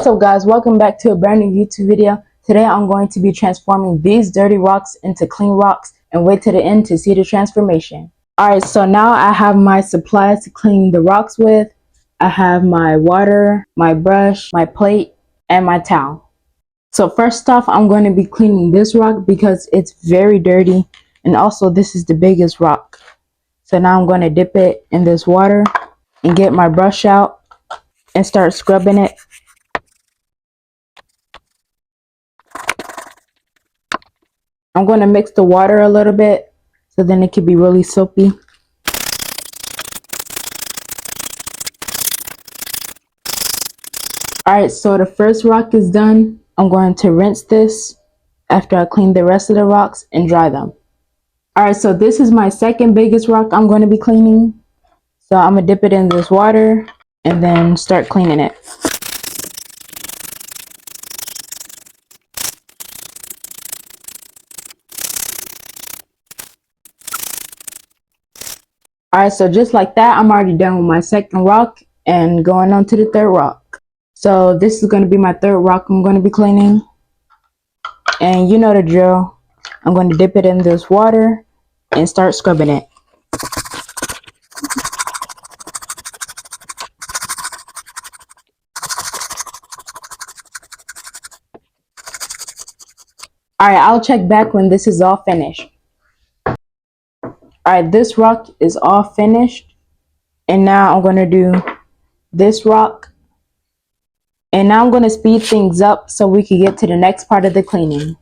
What's up guys, welcome back to a brand new YouTube video. Today I'm going to be transforming these dirty rocks into clean rocks, and wait to the end to see the transformation. Alright, so now I have my supplies to clean the rocks with. I have my water, my brush, my plate, and my towel. So first off, I'm going to be cleaning this rock because it's very dirty, and also this is the biggest rock. So now I'm going to dip it in this water and get my brush out and start scrubbing it. I'm going to mix the water a little bit so then it can be really soapy. Alright, so the first rock is done. I'm going to rinse this after I clean the rest of the rocks and dry them. Alright, so this is my second biggest rock I'm going to be cleaning. So I'm going to dip it in this water and then start cleaning it. Alright, so just like that, I'm already done with my second rock and going on to the third rock. So this is going to be my third rock I'm going to be cleaning. And you know the drill. I'm going to dip it in this water and start scrubbing it. Alright, I'll check back when this is all finished. Alright, this rock is all finished. And now I'm going to do this rock. And now I'm going to speed things up so we can get to the next part of the cleaning.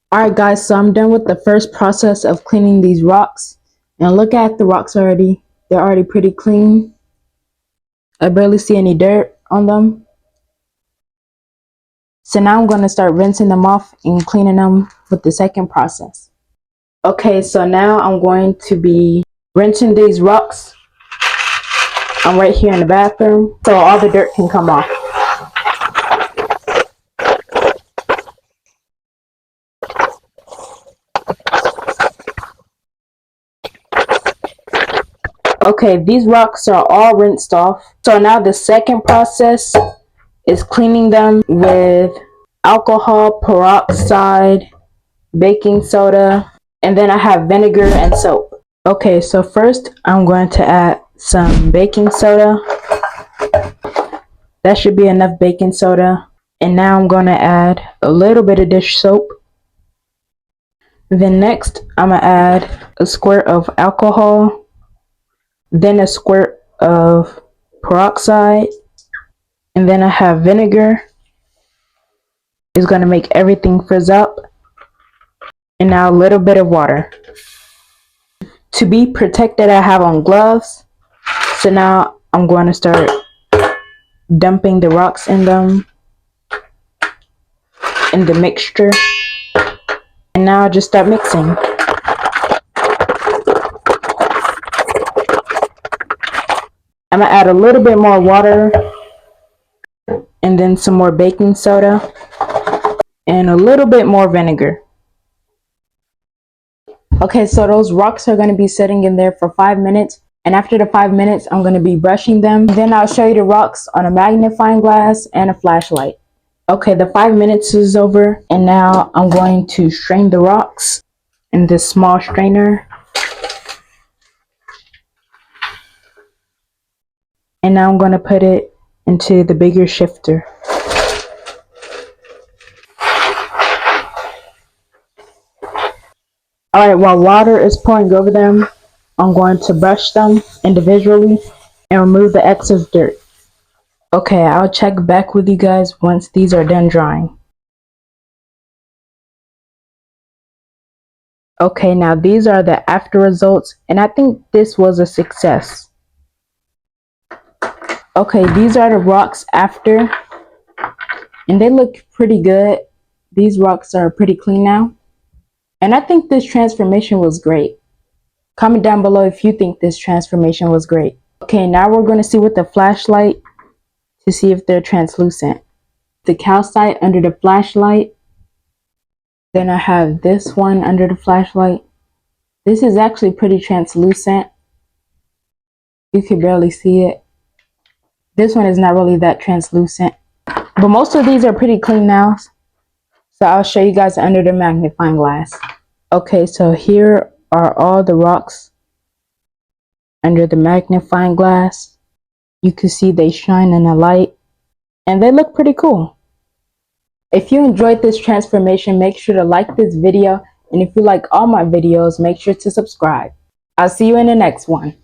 Alright guys, so I'm done with the first process of cleaning these rocks. And look at the rocks already. They're already pretty clean. I barely see any dirt on them. So now I'm going to start rinsing them off and cleaning them with the second process. Okay, so now I'm going to be rinsing these rocks. I'm right here in the bathroom, so all the dirt can come off. Okay, these rocks are all rinsed off. So now the second process is cleaning them with alcohol, peroxide, baking soda, and then I have vinegar and soap. Okay, so first I'm going to add some baking soda. That should be enough baking soda. And now I'm going to add a little bit of dish soap. Then next I'm going to add a squirt of alcohol. Then a squirt of peroxide, and then I have vinegar. It's going to make everything frizz up. And now a little bit of water. To be protected, I have on gloves. So now I'm going to start dumping the rocks in them, in the mixture. And now I'll just start mixing. I'm going to add a little bit more water and then some more baking soda and a little bit more vinegar. Okay, so those rocks are going to be sitting in there for 5 minutes, and after the 5 minutes I'm going to be brushing them. Then I'll show you the rocks on a magnifying glass and a flashlight. Okay, the 5 minutes is over, and now I'm going to strain the rocks in this small strainer. And now I'm going to put it into the bigger shifter. Alright, while water is pouring over them, I'm going to brush them individually and remove the excess dirt. Okay, I'll check back with you guys once these are done drying. Okay, now these are the after results, and I think this was a success. Okay, these are the rocks after, and they look pretty good. These rocks are pretty clean now, and I think this transformation was great. Comment down below if you think this transformation was great. Okay, now we're going to see with the flashlight to see if they're translucent. the calcite under the flashlight. Then I have this one under the flashlight. This is actually pretty translucent. You can barely see it. This one is not really that translucent. But most of these are pretty clean now. So I'll show you guys under the magnifying glass. Okay, so here are all the rocks under the magnifying glass. You can see they shine in the light and they look pretty cool. If you enjoyed this transformation, make sure to like this video. And if you like all my videos, make sure to subscribe. I'll see you in the next one.